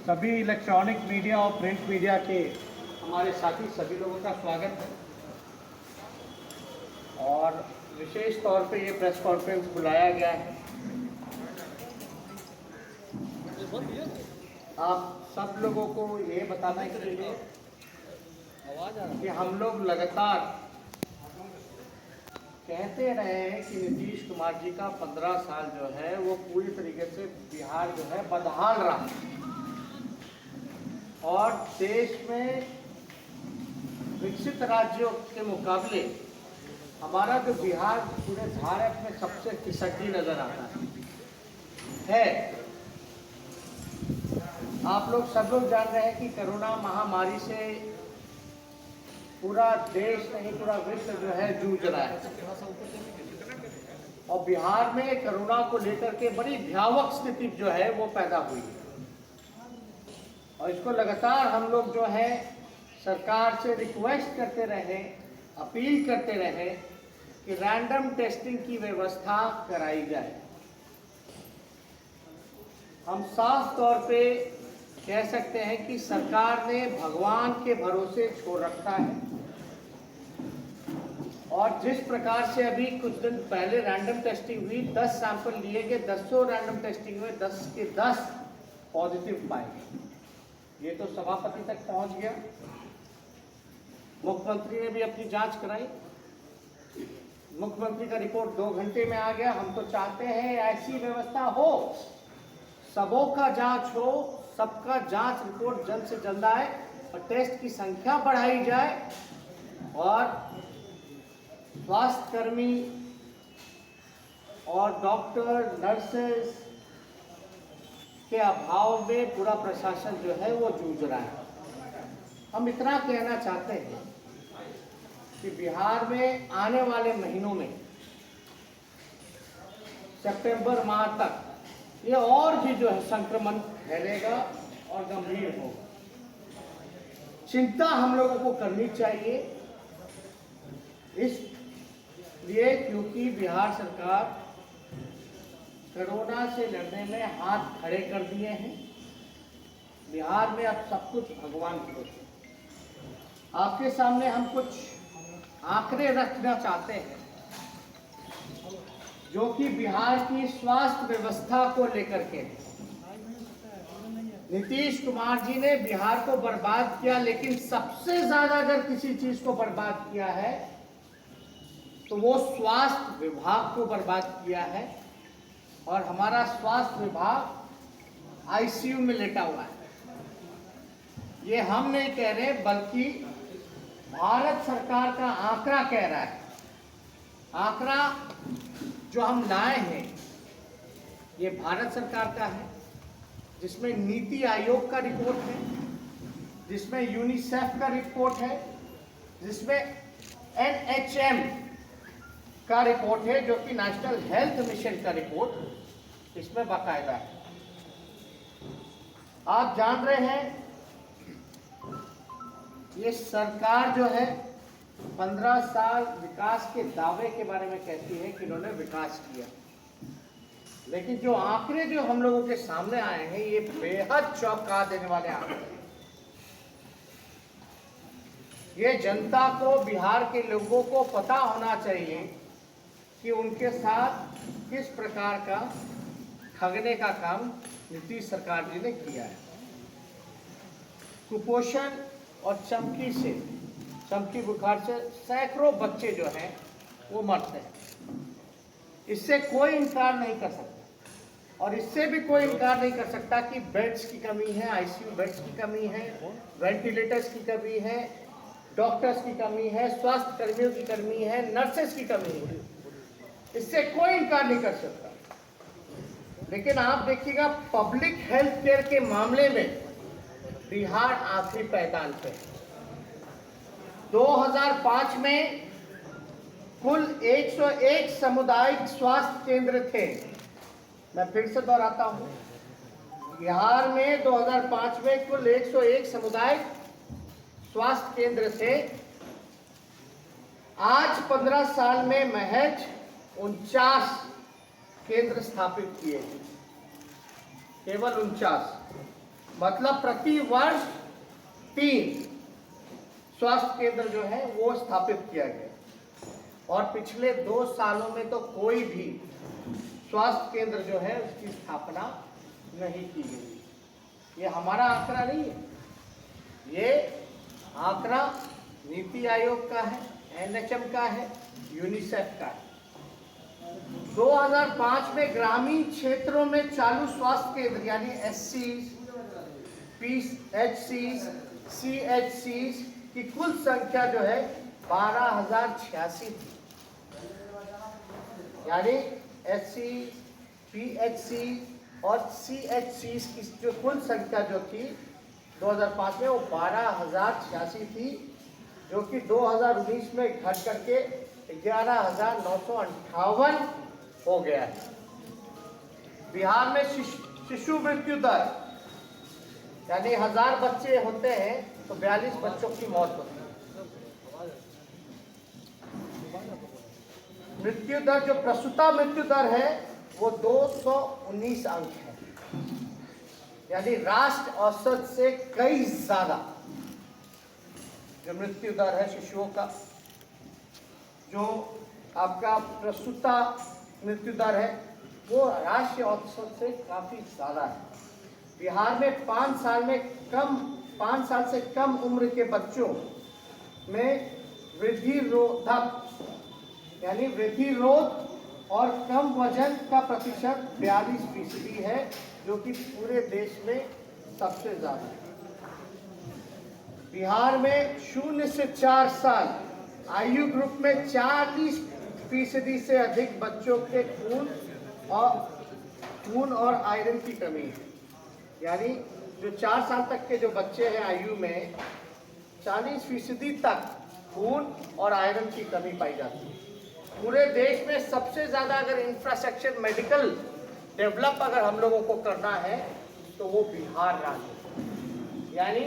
सभी electronic media और print media के हमारे साथी सभी लोगों का स्वागत है। और विशेष तौर पे ये प्रेस कॉन्फ्रेंस बुलाया गया है। आप सब लोगों को ये बताना चाहिए कि हम लोग लगातार कहते रहे हैं कि नीतीश कुमार जी का 15 साल जो है वो पूरी तरीके से बिहार जो है बदहाल रहा और देश में विकसित राज्यों के मुकाबले हमारा जो बिहार पूरे भारत में सबसे फिसड्डी नजर आता है। आप लोग सब लोग जान रहे हैं कि कोरोना महामारी से पूरा देश नहीं पूरा विश्व जो है जूझ रहा है और बिहार में कोरोना को लेकर के बड़ी भयावह स्थिति जो है वो पैदा हुई है। और इसको लगातार हम लोग जो है सरकार से रिक्वेस्ट करते रहे, अपील करते रहे कि रैंडम टेस्टिंग की व्यवस्था कराई जाए। हम साफ तौर पे कह सकते हैं कि सरकार ने भगवान के भरोसे छोड़ रखा है और जिस प्रकार से अभी कुछ दिन पहले रैंडम टेस्टिंग हुई, 10 सैंपल लिए गए, 10 रैंडम टेस्टिंग हुए, 10 के 10 पॉजिटिव पाए गए। ये तो सभापति तक पहुंच गया। मुख्यमंत्री ने भी अपनी जांच कराई। मुख्यमंत्री का रिपोर्ट 2 घंटे में आ गया। हम तो चाहते हैं ऐसी व्यवस्था हो, सबों का जांच हो, सबका जांच रिपोर्ट जल्द से जल्द आए और टेस्ट की संख्या बढ़ाई जाए और स्वास्थ्यकर्मी और डॉक्टर नर्सेस के अभाव में पूरा प्रशासन जो है वो जूझ रहा है। हम इतना कहना चाहते हैं कि बिहार में आने वाले महीनों में सितंबर माह तक ये और भी जो है संक्रमण फैलेगा और गंभीर होगा। चिंता हम लोगों को करनी चाहिए इसलिए क्योंकि बिहार सरकार कोरोना से लड़ने में हाथ खड़े कर दिए हैं। बिहार में अब सब कुछ भगवान की होती है। आपके सामने हम कुछ आंकड़े रखना चाहते हैं जो कि बिहार की स्वास्थ्य व्यवस्था को लेकर के। नीतीश कुमार जी ने बिहार को बर्बाद किया, लेकिन सबसे ज्यादा अगर किसी चीज को बर्बाद किया है तो वो स्वास्थ्य विभाग को बर्बाद किया है। और हमारा स्वास्थ्य विभाग आईसीयू में लेटा हुआ है। ये हम नहीं कह रहे बल्कि भारत सरकार का आंकड़ा कह रहा है। आंकड़ा जो हम लाए हैं ये भारत सरकार का है, जिसमें नीति आयोग का रिपोर्ट है, जिसमें यूनिसेफ का रिपोर्ट है, जिसमें एनएचएम का रिपोर्ट है जो कि नेशनल हेल्थ मिशन का रिपोर्ट इसमें बाकायदा है। आप जान रहे हैं ये सरकार जो है 15 साल विकास के दावे के बारे में कहती है कि इन्होंने विकास किया, लेकिन जो आंकड़े जो हम लोगों के सामने आए हैं ये बेहद चौंका देने वाले आंकड़े हैं। ये जनता को, बिहार के लोगों को पता होना चाहिए कि उनके साथ किस प्रकार का ठगने का काम नीतीश सरकार जी ने किया है। कुपोषण और चमकी बुखार से सैकड़ों बच्चे जो हैं वो मरते हैं। इससे कोई इनकार नहीं कर सकता और इससे भी कोई इनकार नहीं कर सकता कि बेड्स की कमी है, आईसीयू बेड्स की कमी है, वेंटिलेटर्स की कमी है, डॉक्टर्स की कमी है, स्वास्थ्य कर्मियों की कमी है, नर्सेस की कमी है। इससे कोई इनकार नहीं कर सकता। लेकिन आप देखिएगा पब्लिक हेल्थ केयर के मामले में बिहार आखिरी पायदान पे है। 2005 में कुल 101 सामुदायिक स्वास्थ्य केंद्र थे। मैं फिर से दोहराता हूं, बिहार में 2005 में कुल 101 सामुदायिक स्वास्थ्य केंद्र थे। आज 15 साल में महज 49 केंद्र स्थापित किए हैं। केवल 49, मतलब प्रति वर्ष 3 स्वास्थ्य केंद्र जो है वो स्थापित किया गया। और पिछले 2 सालों में तो कोई भी स्वास्थ्य केंद्र जो है उसकी स्थापना नहीं की गई। ये हमारा आंकड़ा नहीं है, ये आंकड़ा नीति आयोग का है, NHM का है, यूनिसेफ का है। 2005 में ग्रामीण क्षेत्रों में चालू स्वास्थ्य केंद्र यानी SCs, PHCs, CHCs की कुल संख्या जो है 12,086 थी। यानी SCs, PHCs और CHCs की जो कुल संख्या जो थी 2005 में वो 12,086 थी, जो कि 2019 में घट करके 11,958 हो गया है। बिहार में शिशु मृत्यु दर यानी 1000 बच्चे होते हैं तो 42 बच्चों की मौत होती है। मृत्यु दर जो प्रसूता मृत्यु दर है वो 219 अंक है, यानी राष्ट्र औसत से कई ज्यादा जो मृत्यु दर है शिशुओं का, जो आपका प्रसूता मृत्यु दर है वो राष्ट्रीय औसत से काफी ज्यादा है। बिहार में 5 साल से कम उम्र के बच्चों में वृद्धि रोधक यानी वृद्धि रोध और कम वजन का प्रतिशत 42% है, जो कि पूरे देश में सबसे ज्यादा है। बिहार में 0 से 4 साल आयु ग्रुप में 40% से अधिक बच्चों के खून और आयरन की कमी है। यानी जो 4 साल तक के जो बच्चे हैं आयु में 40% तक खून और आयरन की कमी पाई जाती है। पूरे देश में सबसे ज़्यादा अगर इंफ्रास्ट्रक्चर मेडिकल डेवलप अगर हम लोगों को करना है तो वो बिहार राज्य, यानी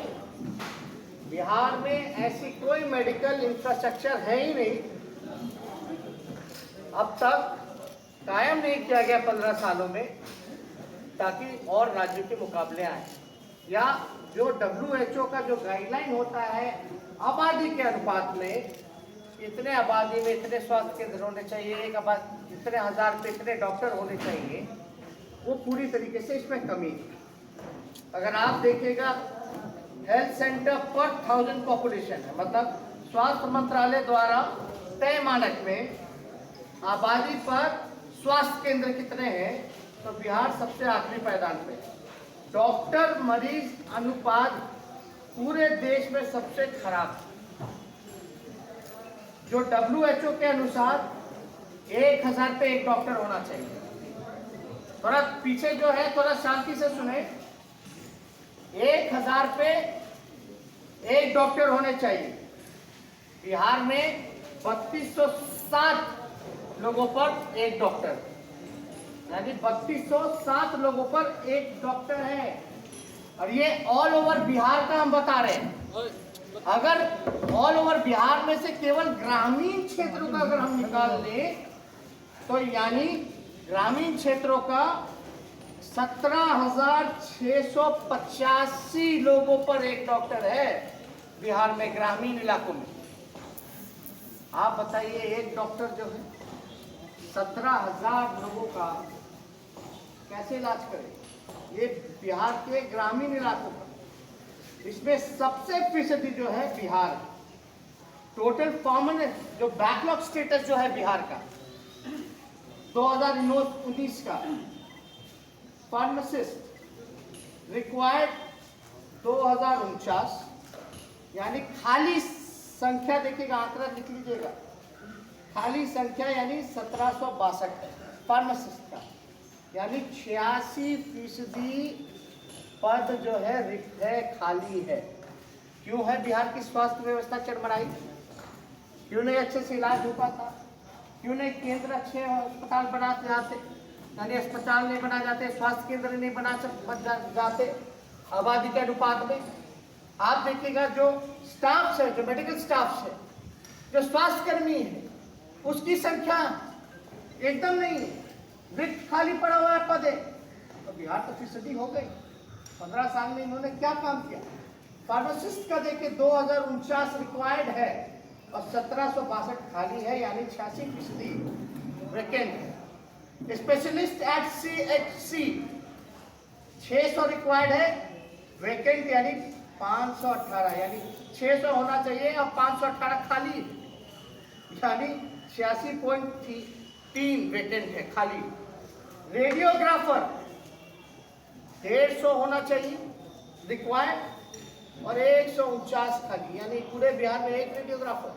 बिहार में ऐसी कोई मेडिकल इंफ्रास्ट्रक्चर है ही नहीं, अब तक कायम नहीं किया गया 15 सालों में, ताकि और राज्यों के मुकाबले आए। या जो WHO का जो गाइडलाइन होता है आबादी के अनुपात में, इतने आबादी में इतने स्वास्थ्य केंद्र होने चाहिए, एक आबादी इतने 1000 पे इतने डॉक्टर होने चाहिए, वो पूरी तरीके से इसमें कमी है। अगर आप देखिएगा हेल्थ सेंटर पर 1000 पॉपुलेशन है, मतलब स्वास्थ्य मंत्रालय द्वारा तय मानक में आबादी पर स्वास्थ्य केंद्र कितने हैं, तो बिहार सबसे आखिरी पायदान पे है। डॉक्टर मरीज अनुपात पूरे देश में सबसे खराब है। जो WHO के अनुसार 1000 पे एक डॉक्टर होना चाहिए। थोड़ा पीछे जो है थोड़ा शांति से सुने, 1000 पे एक डॉक्टर होने चाहिए। बिहार में 3207 लोगों पर एक डॉक्टर, यानी 3207 लोगों पर एक डॉक्टर है। और ये ऑल ओवर बिहार का हम बता रहे हैं। अगर ऑल ओवर बिहार में से केवल ग्रामीण क्षेत्रों का अगर हम निकाल लें तो यानी ग्रामीण क्षेत्रों का 17,685 लोगों पर एक डॉक्टर है बिहार में, ग्रामीण इलाकों में। आप बताइए एक डॉक्टर जो है 17,000 लोगों का कैसे इलाज करे, ये बिहार के ग्रामीण इलाकों का। इसमें सबसे फीसदी जो है बिहार, टोटल कॉमन जो बैकलॉग स्टेटस जो है बिहार का 2019 का, फार्मासिस्ट रिक्वायर्ड 2049, यानी खाली संख्या देखिएगा, आंकड़ा लिख लीजिएगा, खाली संख्या यानी 1762 फार्मासिस्ट का, यानी 86% पद जो है रिक्त है, खाली है। क्यों है बिहार की स्वास्थ्य व्यवस्था चरमराई? क्यों नहीं अच्छे से इलाज हो पाता? क्यों नहीं केंद्र अच्छे अस्पताल बनाते जाते, यानी अस्पताल नहीं बना जाते, स्वास्थ्य केंद्र नहीं बना जाते आबादी के अनुपात में? आप देखिएगा जो स्टाफ है, जो मेडिकल स्टाफ है, जो स्वास्थ्य कर्मी है, उसकी संख्या एकदम नहीं है, रिक्त खाली पड़ा हुआ है पद है। तो बिहार तो फीसदी हो गई। 15 साल में इन्होंने क्या काम किया? फार्मासिस्ट का देखिए 2049 रिक्वायर्ड है और 1762 खाली है, यानी 86% वैकेंट है। स्पेशलिस्ट एट CHC 600 रिक्वायर्ड है, वैकेंट यानी 518, यानी 600 होना चाहिए और 518 खाली, यानी 86.3 वैकेंट है खाली। रेडियोग्राफर 150 होना चाहिए रिक्वायर्ड और 149 खाली, यानी पूरे बिहार में एक रेडियोग्राफर।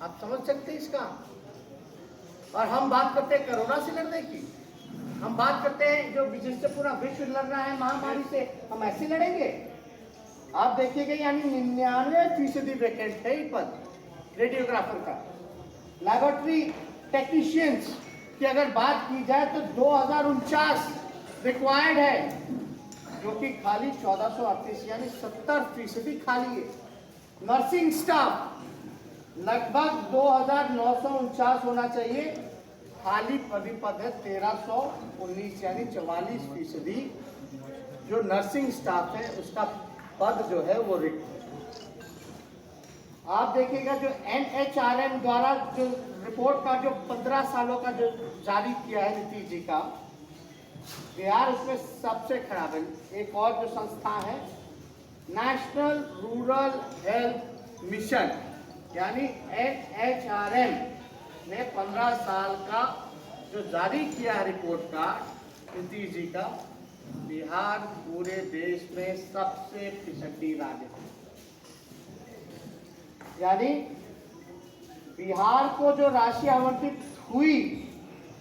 आप समझ सकते हैं इसका। और हम बात करते हैं कोरोना से लड़ने की, हम बात करते हैं जो जिससे पूरा विश्व लड़ रहा है महामारी से, हम ऐसे लड़ेंगे? आप देखिएगा, यानी 99% वैकेंट है पद रेडियोग्राफर का। लैबोरेटरी टेक्नीशियंस की अगर बात की जाए तो 2049 रिक्वायर्ड है, जो कि खाली 1438, यानी 70% खाली है। नर्सिंग स्टाफ लगभग 2949 होना चाहिए, खाली पद है 1319, यानी 44% जो नर्सिंग स्टाफ है उसका पद जो है वो रिक्त। आप देखिएगा जो NHRM द्वारा जो रिपोर्ट का जो 15 सालों का जो जारी किया है नीतीश जी का, बिहार उसमें सबसे खराब है। एक और जो संस्था है नेशनल रूरल हेल्थ मिशन, यानी NHRM ने 15 साल का जो जारी किया है रिपोर्ट का नीतीश जी का, बिहार पूरे देश में सबसे पिछड़ी राज्य है। यानी बिहार को जो राशि आवंटित हुई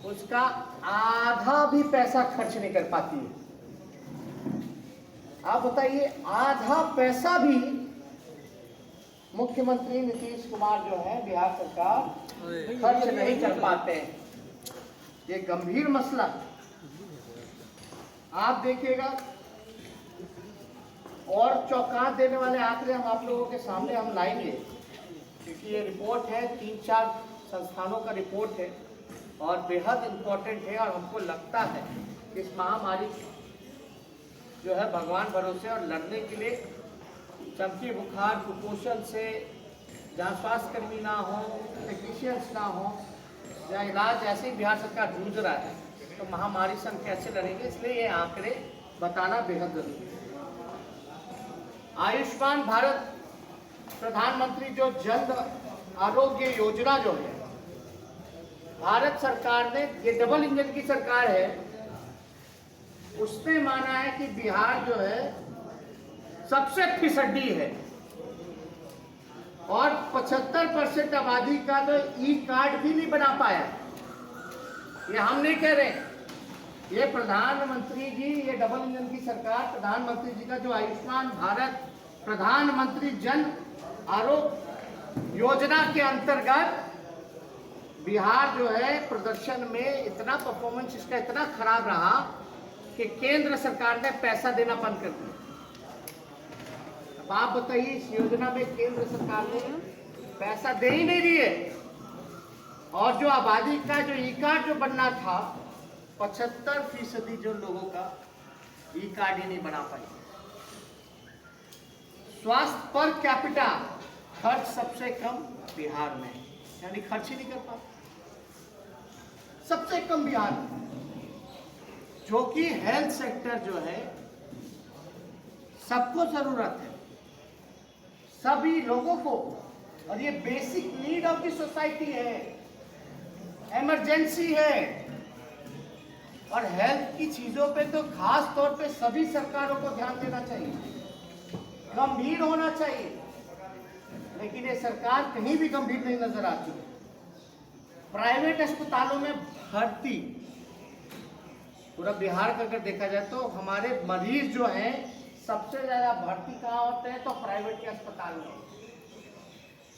उसका आधा भी पैसा खर्च नहीं कर पाती है। आप बताइए, आधा पैसा भी मुख्यमंत्री नीतीश कुमार जो है बिहार सरकार खर्च नहीं कर पाते हैं। ये गंभीर मसला। आप देखिएगा, और चौंका देने वाले आंकड़े हम आप लोगों के सामने हम लाएंगे, क्योंकि ये रिपोर्ट है 3-4 संस्थानों का रिपोर्ट है और बेहद इम्पोर्टेंट है। और हमको लगता है कि इस महामारी जो है भगवान भरोसे और लड़ने के लिए चमकी बुखार कुपोषण से जहाँ स्वास्थ्यकर्मी ना हो, टेक्नीशियंस ना हो, जहाँ इलाज ऐसे ही बिहार सरकार जूझ रहा है, तो महामारी से हम कैसे लड़ेंगे, इसलिए ये आंकड़े बताना बेहद जरूरी है। आयुष्मान भारत प्रधानमंत्री जो जन आरोग्य योजना जो है भारत सरकार ने, ये डबल इंजन की सरकार है, उसने माना है कि बिहार जो है सबसे फिसड्डी है और 75% आबादी का तो E-कार्ड भी नहीं बना पाया। ये हम नहीं कह रहे, ये प्रधानमंत्री जी, ये डबल इंजन की सरकार, प्रधानमंत्री जी का जो आयुष्मान भारत प्रधानमंत्री जन आरोग्य योजना के अंतर्गत बिहार जो है प्रदर्शन में इतना परफॉर्मेंस इसका इतना खराब रहा कि केंद्र सरकार ने पैसा देना बंद कर दिया। अब आप बताइए, इस योजना में केंद्र सरकार ने पैसा दे ही नहीं रही है, और जो आबादी का जो E-कार्ड जो बनना था, 75% जो लोगों का E-कार्ड ही नहीं बना पाई। स्वास्थ्य पर कैपिटा खर्च सबसे कम बिहार में, यानी खर्च ही नहीं कर पाते, सबसे कम बिहार में। जो कि हेल्थ सेक्टर जो है सबको जरूरत है, सभी लोगों को, और ये basic need of the society है, इमरजेंसी है। और हेल्थ की चीजों पे तो खास तौर पे सभी सरकारों को ध्यान देना चाहिए, गंभीर होना चाहिए, लेकिन ये सरकार कहीं भी गंभीर नहीं नजर आती। प्राइवेट अस्पतालों में भर्ती, पूरा बिहार का अगर देखा जाए तो हमारे मरीज जो हैं सबसे ज्यादा भर्ती कहाँ होते हैं, तो प्राइवेट के अस्पताल में।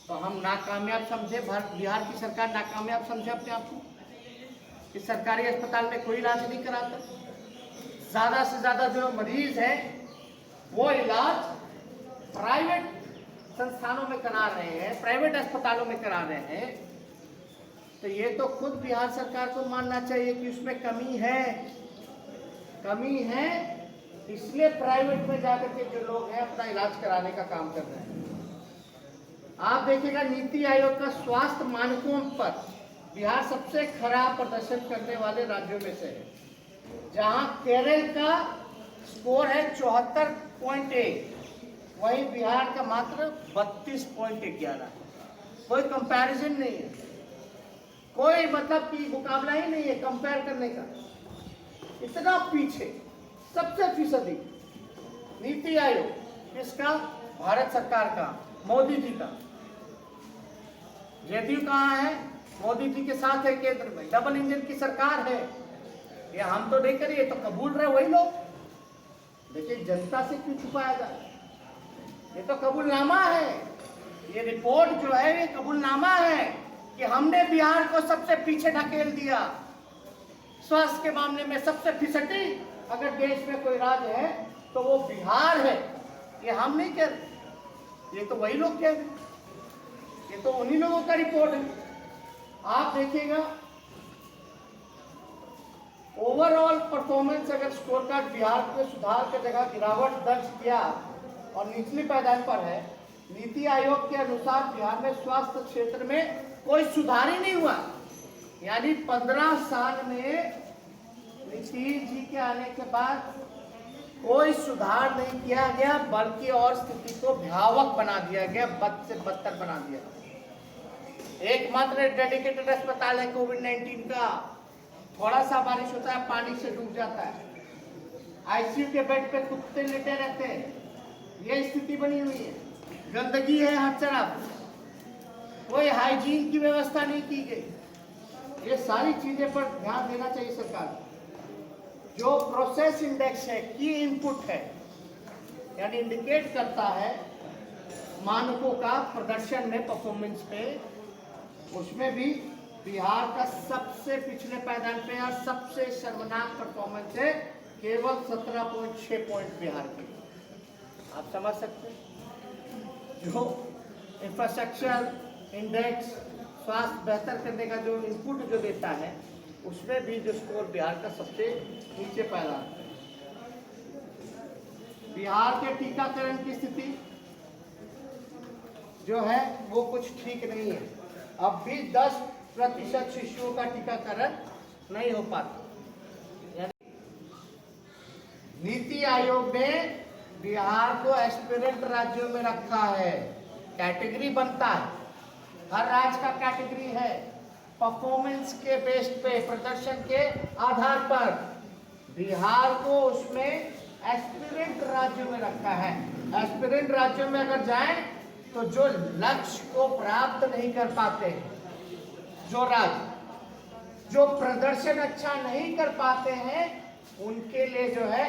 तो हम नाकामयाब समझे, बिहार की सरकार नाकामयाब समझे अपने आप को, कि सरकारी अस्पताल में कोई इलाज नहीं कराता। ज्यादा से ज्यादा जो मरीज हैं वो इलाज प्राइवेट संस्थानों में करा रहे हैं, प्राइवेट अस्पतालों में करा रहे हैं। तो ये तो खुद बिहार सरकार को मानना चाहिए कि उसमें कमी है। कमी है, इसलिए प्राइवेट में जाकर के जो लोग हैं अपना इलाज कराने का काम कर रहे हैं। आप देखिएगा नीति आयोग का स्वास्थ्य मानकों पर बिहार सबसे खराब प्रदर्शन करने वाले राज्यों में से है, जहां केरल का स्कोर है 74.1, वहीं बिहार का मात्र 32.11। कोई कंपैरिजन नहीं है, कोई मतलब कि मुकाबला ही नहीं है कंपेयर करने का। इतना पीछे, सबसे फीसदी। नीति आयोग किसका? भारत सरकार का, मोदी जी का। जदयू कहाँ है? मोदी जी के साथ है केंद्र में, डबल इंजन की सरकार है। ये हम तो नहीं करिए तो कबूल रहे वही लोग। देखिए जनता से क्यों छुपाया जाए? ये तो कबूलनामा है, ये रिपोर्ट जो है ये कबूलनामा है कि हमने बिहार को सबसे पीछे ढकेल दिया। स्वास्थ्य के मामले में सबसे फिसड्डी अगर देश में कोई राज्य है तो वो बिहार है। ये हम नहीं कह रहे, ये तो वही लोग कह रहे हैं, ये तो उन्हीं लोगों का रिपोर्ट है। आप देखिएगा ओवरऑल परफॉर्मेंस, अगर स्कोर कार्ड बिहार के सुधार की जगह गिरावट दर्ज किया और निचली पायदान पर है। नीति आयोग के अनुसार बिहार में स्वास्थ्य क्षेत्र में कोई सुधार ही नहीं हुआ, यानी 15 साल में नीतीश जी के आने के बाद कोई सुधार नहीं किया गया, बल्कि और स्थिति को भयावह बना दिया गया, बद से बदतर बना दिया। एकमात्र डेडिकेटेड अस्पताल है कोविड-19 का, थोड़ा सा बारिश होता है पानी से डूब जाता है, आईसीयू के बेड पे कुत्ते लेटे रहते हैं, ये स्थिति बनी हुई है। गंदगी है हर तरफ, कोई हाइजीन की व्यवस्था नहीं की गई। ये सारी चीजें पर ध्यान देना चाहिए सरकार। जो प्रोसेस इंडेक्स है, की इनपुट है, यानी इंडिकेट करता है मानकों का प्रदर्शन में, परफॉर्मेंस पे, उसमें भी बिहार का सबसे पिछले पायदान पे और सबसे शर्मनाक परफॉर्मेंस है, केवल 17.6 पॉइंट बिहार के। आप समझ सकते हैं, जो इंफ्रास्ट्रक्चर इंडेक्स, स्वास्थ्य बेहतर करने का जो इनपुट जो देता है, उसमें भी जो स्कोर बिहार का सबसे नीचे पायदान है। बिहार के टीकाकरण की स्थिति जो है वो कुछ ठीक नहीं है। अब भी 10% शिशुओं का टीकाकरण नहीं हो पाता। नीति आयोग ने बिहार को एस्पिरेंट राज्यों में रखा है। कैटेगरी बनता है, हर राज्य का कैटेगरी है, परफॉर्मेंस के बेस पे, प्रदर्शन के आधार पर बिहार को उसमें एस्पिरेंट राज्यों में रखा है। एस्पिरेंट राज्यों में अगर जाएं तो जो लक्ष्य को प्राप्त नहीं कर पाते, जो राज्य जो प्रदर्शन अच्छा नहीं कर पाते हैं, उनके लिए जो है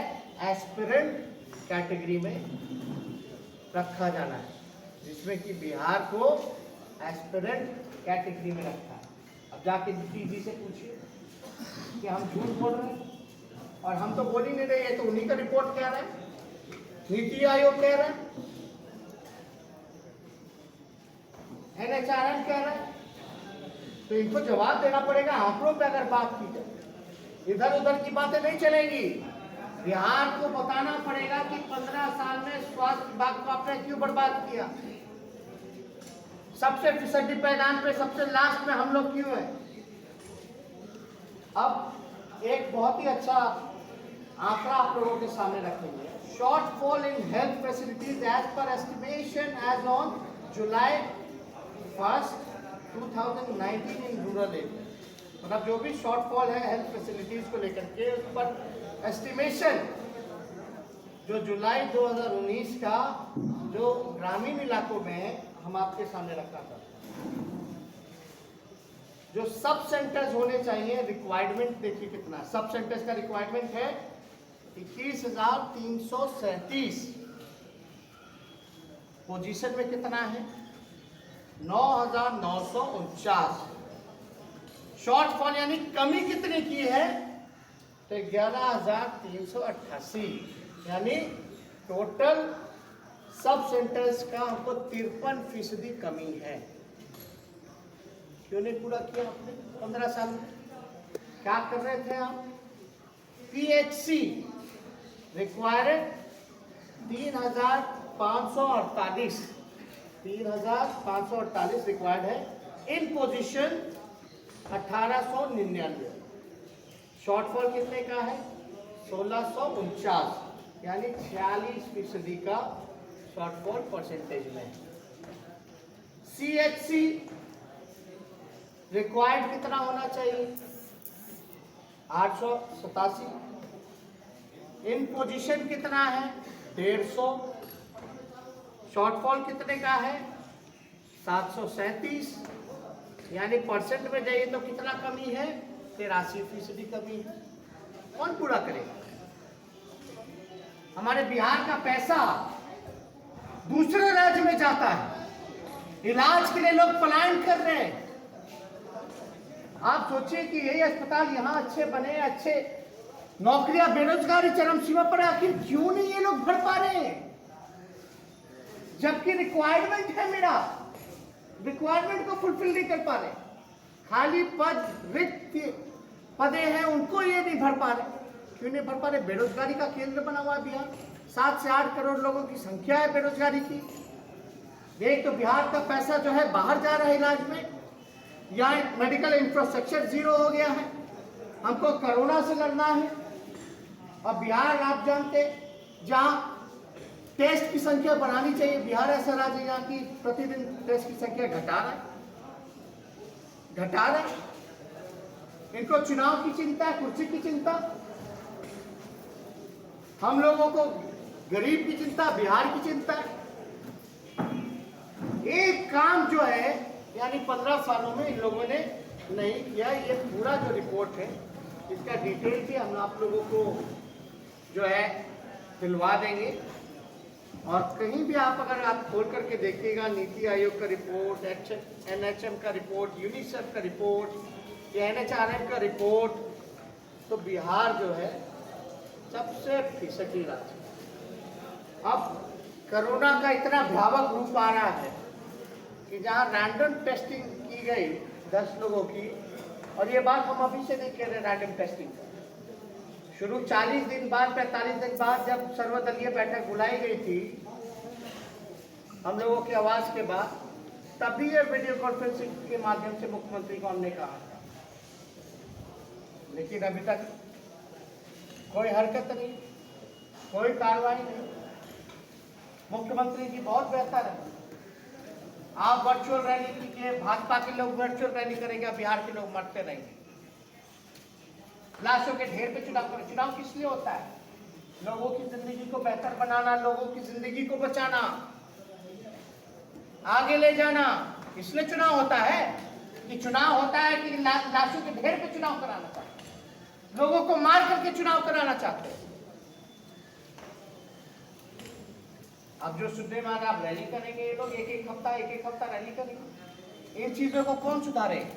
एस्पिरेंट कैटेगरी में रखा जाना है, जिसमें कि बिहार को एस्पिरेंट कैटेगरी में रखा है। अब जाके नीतीश जी से पूछिए कि हम झूठ बोल रहे हैं, और हम तो बोल ही नहीं रहे, तो उन्हीं का रिपोर्ट कह रहा है, नीति आयोग कह रहा है, NHRM कह रहा है, तो इनको जवाब देना पड़ेगा। आंकड़ों पे अगर बात की जाए, इधर उधर की बातें नहीं चलेंगी। बिहार को बताना पड़ेगा कि 15 साल में स्वास्थ्य विभाग को आपने क्यों बर्बाद किया, सबसे फिसड्डी पायदान पे सबसे लास्ट में हम लोग क्यों हैं। अब एक बहुत ही अच्छा आंकड़ा आप लोगों के सामने रखेंगे। Shortfall in health facilities as per estimation as on July 1, 2019 in rural area, मतलब जो भी शॉर्टफॉल है हेल्थ फैसिलिटीज को लेकर के, उस पर एस्टिमेशन जो जुलाई 2019 का जो ग्रामीण इलाकों में हम आपके सामने रखा था। जो सब सेंटर्स होने चाहिए, रिक्वायरमेंट देखिए कितना, सब सेंटर्स का रिक्वायरमेंट है 21,337। पोजीशन में कितना है? 9,949। शॉर्टफॉल यानी कमी कितनी की है? तो 11,388, यानी टोटल सब सेंटर्स का हमको 53% कमी है। क्यों नहीं पूरा किया आपने 15 साल में? क्या कर रहे थे आप? PHC रिक्वायर्ड 3,548 रिक्वायर्ड है। इन पोजीशन 1899। शॉर्टफॉल कितने का है? 1649, यानी 46% का शॉर्टफॉल परसेंटेज में। CHC रिक्वायर्ड कितना होना चाहिए? 887। इन पोजीशन कितना है? 150। शॉर्टफॉल कितने का है? 737, यानी परसेंट में जाइए तो कितना कमी है? 83% कमी है। कौन पूरा करेगा? हमारे बिहार का पैसा दूसरे राज्य में जाता है, इलाज के लिए लोग पलायन कर रहे हैं। आप सोचिए कि यही अस्पताल यहाँ अच्छे बने, अच्छे नौकरियां, बेरोजगारी चरम सीमा पर, आखिर क्यों नहीं ये लोग भर पा रहे हैं? जबकि रिक्वायरमेंट है, मेरा रिक्वायरमेंट को फुलफिल नहीं कर पा रहे। खाली पद, रिक्त पदे हैं, उनको ये नहीं भर पा रहे। क्यों नहीं भर पा रहे? बेरोजगारी का केंद्र बना हुआ है बिहार। 7 से 8 करोड़ लोगों की संख्या है बेरोजगारी की। एक तो बिहार का पैसा जो है बाहर जा रहा है इलाज में, यहाँ मेडिकल इंफ्रास्ट्रक्चर जीरो हो गया है। हमको कोरोना से लड़ना है, और बिहार आप जानते, जहाँ टेस्ट की संख्या बढ़ानी चाहिए, बिहार ऐसा राज्य यहाँ की प्रतिदिन टेस्ट की संख्या घटा रहा है। इनको चुनाव की चिंता है, कुर्सी की चिंता। हम लोगों को गरीब की चिंता, बिहार की चिंता है। एक काम जो है, यानी 15 सालों में इन लोगों ने नहीं किया। ये पूरा जो रिपोर्ट है, इसका डिटेल भी हम आप लोगों को जो है दिलवा देंगे। और कहीं भी आप अगर आप खोल करके देखिएगा, नीति आयोग का रिपोर्ट, NHM का रिपोर्ट, यूनिसेफ का रिपोर्ट, या NHRM का रिपोर्ट, तो बिहार जो है सबसे फिसडी राज्य। अब कोरोना का इतना भयावह रूप आ रहा है कि जहाँ रैंडम टेस्टिंग की गई 10 लोगों की, और ये बात हम अभी से नहीं कह रहे, रैंडम टेस्टिंग शुरू 40 दिन बाद, 45 दिन बाद जब सर्वदलीय बैठक बुलाई गई थी हम लोगों की आवाज के बाद, तभी ये वीडियो कॉन्फ्रेंसिंग के माध्यम से मुख्यमंत्री को हमने कहा था। लेकिन अभी तक कोई हरकत नहीं, कोई कार्रवाई नहीं। मुख्यमंत्री जी बहुत बेहतर है, आप वर्चुअल रैली कीजिए, भाजपा के लोग वर्चुअल रैली करेंगे, बिहार के लोग मरते रहेंगे। लाशों के ढेर पे चुनाव करें। चुनाव किस लिए होता है? लोगों की जिंदगी को बेहतर बनाना, लोगों की जिंदगी को बचाना, आगे ले जाना। इसलिए चुनाव होता है कि चुनाव होता है कि लाशों के ढेर पे चुनाव कराना चाहते, लोगों को मार करके चुनाव कराना चाहते हैं। अब जो सुनने में आप रैली करेंगे, ये लोग एक एक हफ्ता रैली करेंगे, इन चीजों को कौन सुधारे?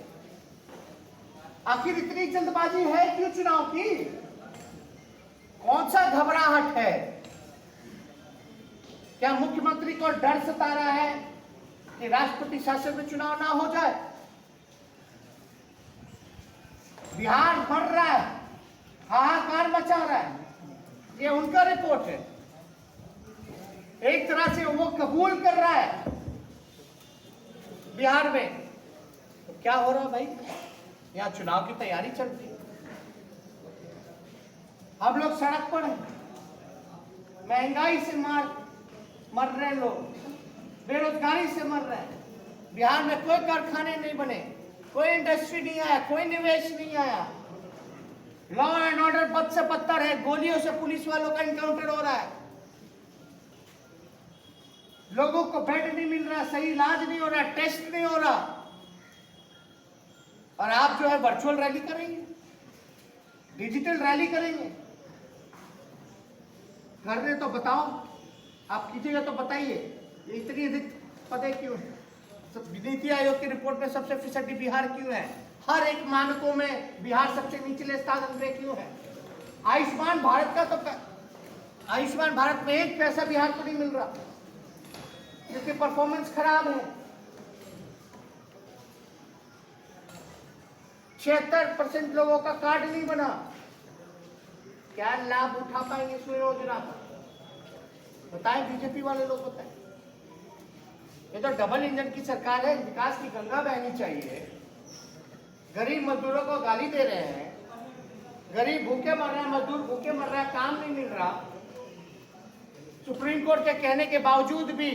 आखिर इतनी जल्दबाजी है क्यों चुनाव की? कौन सा घबराहट है? क्या मुख्यमंत्री को डर सता रहा है कि राष्ट्रपति शासन में चुनाव ना हो जाए? बिहार मर रहा है, हाहाकार मचा रहा है, ये उनका रिपोर्ट है। एक तरह से वो कबूल कर रहा है बिहार में। तो क्या हो रहा है भाई? यहाँ चुनाव की तैयारी चलती है, अब लोग सड़क पर हैं, महंगाई से मर रहे लोग, बेरोजगारी से मर रहे हैं। बिहार में कोई कारखाने नहीं बने, कोई इंडस्ट्री नहीं आया, कोई निवेश नहीं आया। लॉ एंड ऑर्डर बद से बदतर है, गोलियों से पुलिस वालों का इनकाउंटर हो रहा है, लोगों को बेड नहीं मिल रहा, सही इलाज नहीं हो रहा, टेस्ट नहीं हो रहा, और आप जो है वर्चुअल रैली करेंगे, डिजिटल रैली करेंगे। करने तो बताओ, आप कीजिएगा तो बताइए, इतनी अधिक पदे क्यों है? नीति आयोग की रिपोर्ट में सबसे फीसदी बिहार क्यों है? हर एक मानकों में बिहार सबसे निचले स्थान में क्यों है? आयुष्मान भारत का तो आयुष्मान भारत में एक पैसा बिहार को नहीं मिल रहा क्योंकि परफॉर्मेंस खराब है। 76% लोगों का कार्ड नहीं बना। क्या लाभ उठा पाएंगे इस योजना का? बताएं, बीजेपी वाले लोग बताएं। ये तो डबल इंजन की सरकार है, विकास की गंगा बहनी चाहिए। गरीब मजदूरों को गाली दे रहे हैं, गरीब भूखे मर रहे हैं, मजदूर भूखे मर रहा है, काम नहीं मिल रहा। सुप्रीम कोर्ट के कहने के बावजूद भी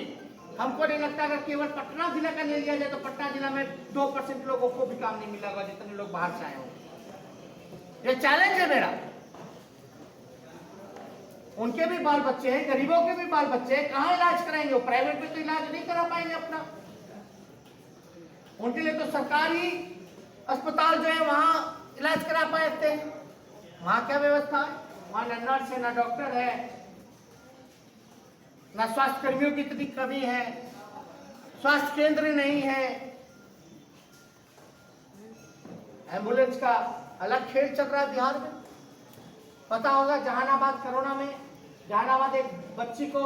हमको नहीं लगता अगर केवल पटना जिला का ले लिया जाए तो पटना जिला में 2% लोगों को भी काम नहीं मिला होगा, जितने लोग बाहर से आए होंगे। ये चैलेंज है मेरा। उनके भी बाल बच्चे हैं, गरीबों के भी बाल बच्चे हैं, कहां इलाज कराएंगे? वो प्राइवेट में तो इलाज नहीं करा पाएंगे अपना। उनके लिए तो सरकारी अस्पताल जो है वहां इलाज करा पाते हैं। वहां क्या व्यवस्था है? वहां न नर्स है, न डॉक्टर है, न स्वास्थ्य कर्मियों की इतनी कमी है, स्वास्थ्य केंद्र नहीं है, एम्बुलेंस का अलग खेल चल रहा है बिहार में। पता होगा जहानाबाद कोरोना में, जहानाबाद एक बच्ची को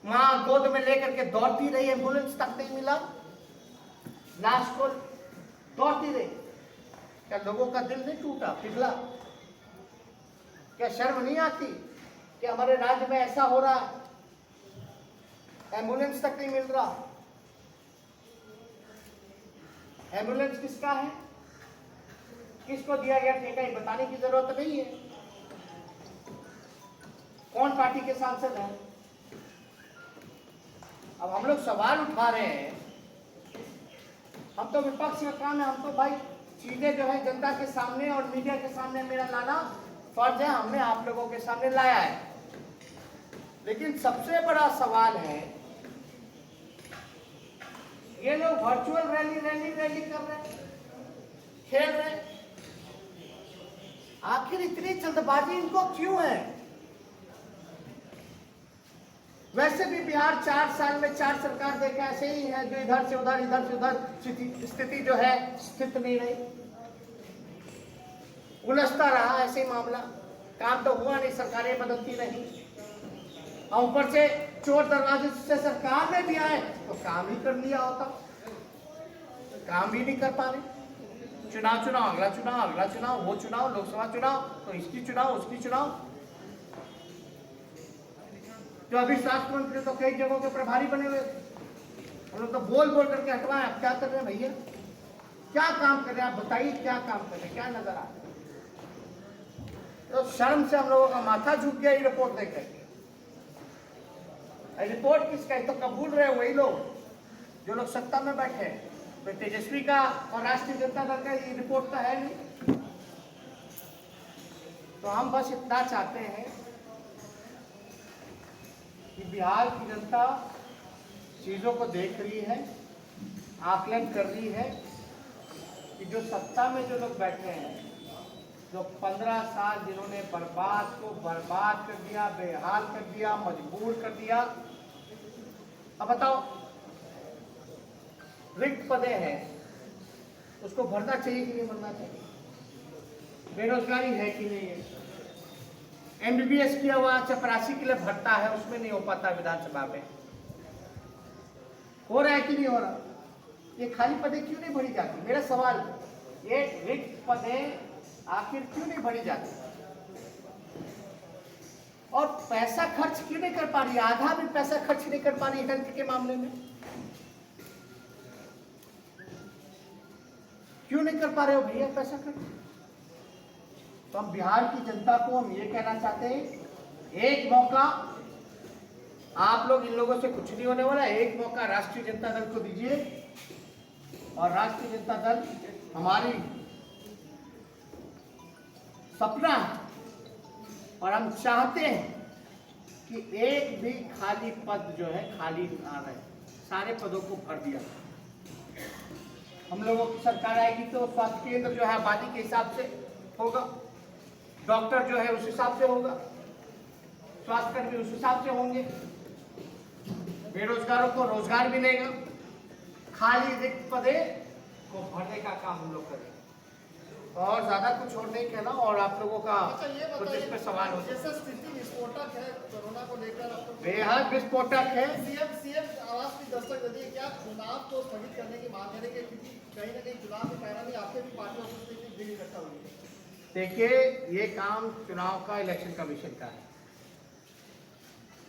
मां गोद में लेकर के दौड़ती रही, एम्बुलेंस तक नहीं मिला, लाश को दौड़ती रही। क्या लोगों का दिल नहीं टूटा, पिघला? क्या शर्म नहीं आती कि हमारे राज्य में ऐसा हो रहा है, एम्बुलेंस तक नहीं मिल रहा? एम्बुलेंस किसका है, किसको दिया गया ठेका, ये बताने की जरूरत नहीं है। कौन पार्टी के सांसद हैं? अब हम लोग सवाल उठा रहे हैं। हम तो विपक्ष का काम है, हम तो भाई चीजें जो है जनता के सामने और मीडिया के सामने मेरा लाना फर्ज है, हमने आप लोगों के सामने लाया है। लेकिन सबसे बड़ा सवाल है, ये लोग वर्चुअल रैली कर रहे हैं, खेल रहे हैं। आखिर इतनी जल्दबाजी इनको क्यों है? वैसे भी बिहार 4 साल में 4 सरकार देखा ऐसे ही है, जो इधर से उधर स्थिति जो है स्थित नहीं रही, उलझता रहा ऐसे ही मामला। काम तो हुआ नहीं, सरकारें बदलती रही, और ऊपर से चोर दरवाजे से सरकार में भी आए तो काम ही कर लिया होता, काम भी नहीं कर पा रहे। चुनाव अगला चुनाव, वो चुनाव, लोकसभा चुनाव तो इसकी चुनाव, उसकी चुनाव। जो अभी स्वास्थ्य मंत्री तो कई जगहों के प्रभारी बने हुए थे, हम लोग तो बोल करके हटवाए। अब क्या कर रहे हैं भैया, क्या काम कर रहे हैं आप बताइए, क्या काम कर रहे हैं, क्या नजर आ रहा है? तो शर्म से हम लोगों का माथा झुक गया ये रिपोर्ट देकर। रिपोर्ट किसका है? तो कबूल रहे वही लोग जो लोग सत्ता में बैठे हैं। तो तेजस्वी का और राष्ट्रीय जनता दल का ये रिपोर्ट तो है नहीं। तो हम बस इतना चाहते हैं कि बिहार की जनता चीजों को देख रही है, आकलन कर रही है कि जो सत्ता में जो लोग बैठे हैं, जो 15 साल जिन्होंने बर्बाद कर दिया, बेहाल कर दिया, मजबूर कर दिया। अब बताओ, रिक्त पदे हैं, उसको भरना चाहिए कि नहीं भरना चाहिए? बेरोजगारी है कि नहीं है? एमबीबीएस किया हुआ चपरासी के लिए भरता है, उसमें नहीं हो पाता विधानसभा में। हो रहा है कि नहीं हो रहा? ये खाली पदे क्यों नहीं भरी जाती? मेरा सवाल, ये रिक्त पदे आखिर क्यों नहीं भरी जाती? और पैसा खर्च क्यों नहीं कर पा रही? आधा भी पैसा खर्च नहीं कर पा रही हेल्थ के मामले में। क्यों नहीं कर पा रहे हो भैया पैसा खर्च? तो हम बिहार की जनता को हम ये कहना चाहते हैं, एक मौका आप लोग, इन लोगों से कुछ नहीं होने वाला, एक मौका राष्ट्रीय जनता दल को दीजिए। और राष्ट्रीय जनता दल हमारी सपना है और हम चाहते हैं कि एक भी खाली पद जो है खाली ना रहे, सारे पदों को भर दिया। हम लोगों की सरकार आएगी तो स्वास्थ्य केंद्र जो है आबादी के हिसाब से होगा, डॉक्टर जो है उस हिसाब से होगा, स्वास्थ्य कर्मी उस हिसाब से होंगे, बेरोजगारों को रोजगार मिलेगा, खाली रिक्त पदे को भरने का काम हम लोग करेंगे। और ज्यादा कुछ और नहीं कहना। और आप लोगों का कुछ इस पे सवाल हो, जैसा स्थिति विस्फोटक है कोरोना को लेकर, बेहद विस्फोटक है। सीएम आवास की दस्तक दे दी, क्या चुनाव को स्थगित करने की मांग करेंगे? क्योंकि कहीं ना कहीं चुनाव में पैरा नहीं, आपके भी पार्टियों से भीड़ इकट्ठा हुई है। देखिए, ये काम चुनाव का, इलेक्शन कमीशन का है।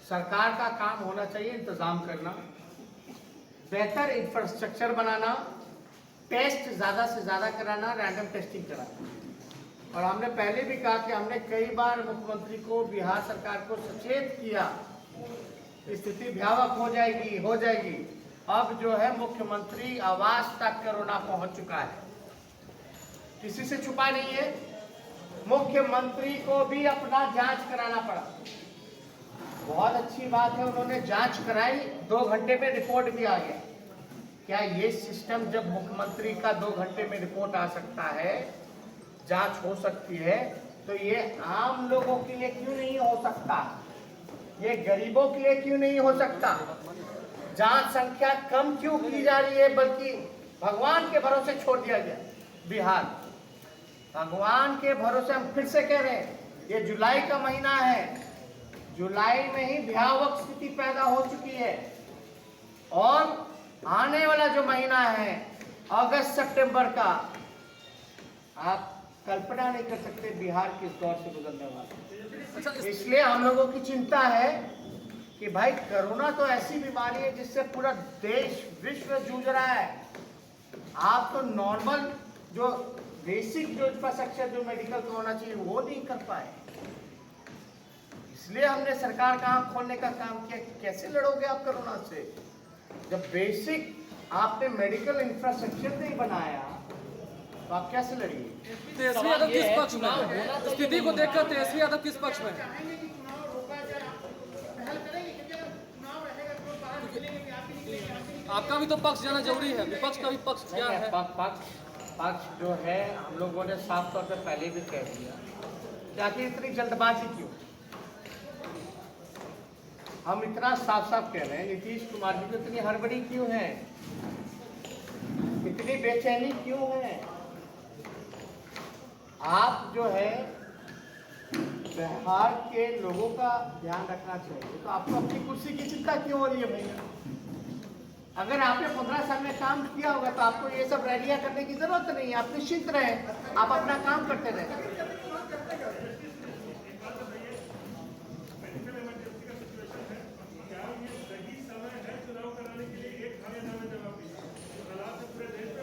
सरकार का काम होना चाहिए इंतजाम करना, बेहतर इंफ्रास्ट्रक्चर बनाना, टेस्ट ज़्यादा से ज़्यादा कराना, रैंडम टेस्टिंग कराना। और हमने पहले भी कहा कि हमने कई बार मुख्यमंत्री को, बिहार सरकार को सचेत किया, स्थिति भयावह हो जाएगी। अब जो है मुख्यमंत्री आवास तक कोरोना पहुंच चुका है, किसी से छुपा नहीं है। मुख्यमंत्री को भी अपना जांच कराना पड़ा। बहुत अच्छी बात है, उन्होंने जांच कराई, 2 घंटे में रिपोर्ट भी आ गया। क्या ये सिस्टम, जब मुख्यमंत्री का 2 घंटे में रिपोर्ट आ सकता है, जांच हो सकती है, तो ये आम लोगों के लिए क्यों नहीं हो सकता? ये गरीबों के लिए क्यों नहीं हो सकता? जांच संख्या कम क्यों की जा रही है, बल्कि भगवान के भरोसे छोड़ दिया गया बिहार। भगवान के भरोसे, हम फिर से कह रहे हैं, ये जुलाई का महीना है, जुलाई में ही भयावह स्थिति पैदा हो चुकी है। और आने वाला जो महीना है अगस्त सितंबर का, आप कल्पना नहीं कर सकते बिहार किस दौर से गुजरने वाला है। इसलिए हम लोगों की चिंता है कि भाई, कोरोना तो ऐसी बीमारी है जिससे पूरा देश, विश्व जूझ रहा है। आप तो नॉर्मल जो बेसिक जो इंफ्रास्ट्रक्चर, जो मेडिकल का होना चाहिए, वो नहीं कर पाए। इसलिए हमने सरकार का आंख खोलने का काम किया। कैसे लड़ोगे आप कोरोना से, जब बेसिक आपने मेडिकल इंफ्रास्ट्रक्चर नहीं बनाया, तो आप कैसे लड़िए? तेजस्वी यादव किस पक्ष में है? स्थिति को देखकर तेजस्वी यादव किस पक्ष में है? चाहेंगे कि चुनाव रोका जाए, आप पहल करेंगे, क्योंकि अगर चुनाव रहेगा तो लोग बाहर निकलेंगे कि आप भी निकलेंगे। आपका भी तो पक्ष जाना जरूरी है, विपक्ष का भी पक्ष क्या है? पक्ष जो है, हम लोगों ने साफ तौर पर पहले भी कह दिया कि आखिर इतनी जल्दबाजी क्यों? हम इतना साफ साफ कह रहे हैं, नीतीश कुमार जी को इतनी हड़बड़ी क्यों है, इतनी बेचैनी क्यों है? आप जो है बिहार के लोगों का ध्यान रखना चाहिए, तो आपको अपनी कुर्सी की चिंता क्यों हो रही है भैया? अगर आपने 15 साल में काम किया होगा तो आपको ये सब रैलियां करने की जरूरत नहीं है। आप निश्चिंत रहे, आप अपना काम करते रहे।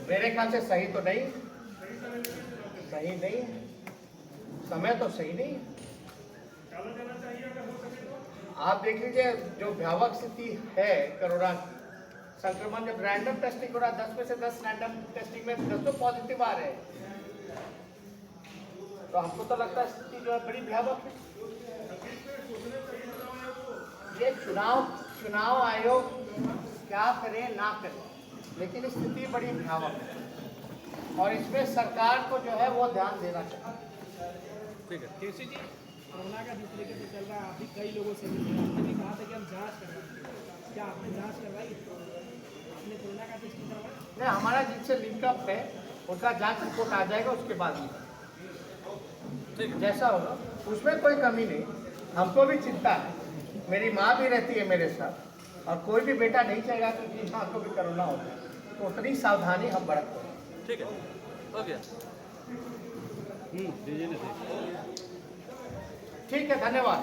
मेरे ख्याल से सही तो नहीं, सही नहीं, समय तो सही नहीं। आप देख लीजिए, जो भयावह स्थिति है कोरोना संक्रमण, जब रैंडम टेस्टिंग हो रहा, 10 में से 10 रैंडम टेस्टिंग में 10 पॉजिटिव आ रहे हैं, तो हमको तो लगता है स्थिति जो है बड़ी भयावह है। ये चुनाव आयोग क्या करे ना करे, लेकिन स्थिति बड़ी भयावह है और इसमें सरकार को जो है वो ध्यान देना चाहिए। ठीक है। केसी जी, कोरोना का जिस तरीके से चल रहा है, आप भी कई लोगों से मिले, आपने भी कहा था कि हम जांच करवाएंगे, क्या आपने जांच करवाई? आपने कोरोना का टेस्टिंग करवाया? नहीं, हमारा जिनसे लिंकअप है उनका जांच रिपोर्ट आ जाएगा, उसके बाद जैसा होगा उसमें कोई कमी नहीं। हमको भी चिंता है, मेरी माँ भी रहती है मेरे साथ, और कोई भी बेटा नहीं चाहेगा कि माँ को भी कोरोना हो जाए, तो उतनी सावधानी हम बरतते हैं। ठीक है, हो गया। ठीक है, धन्यवाद।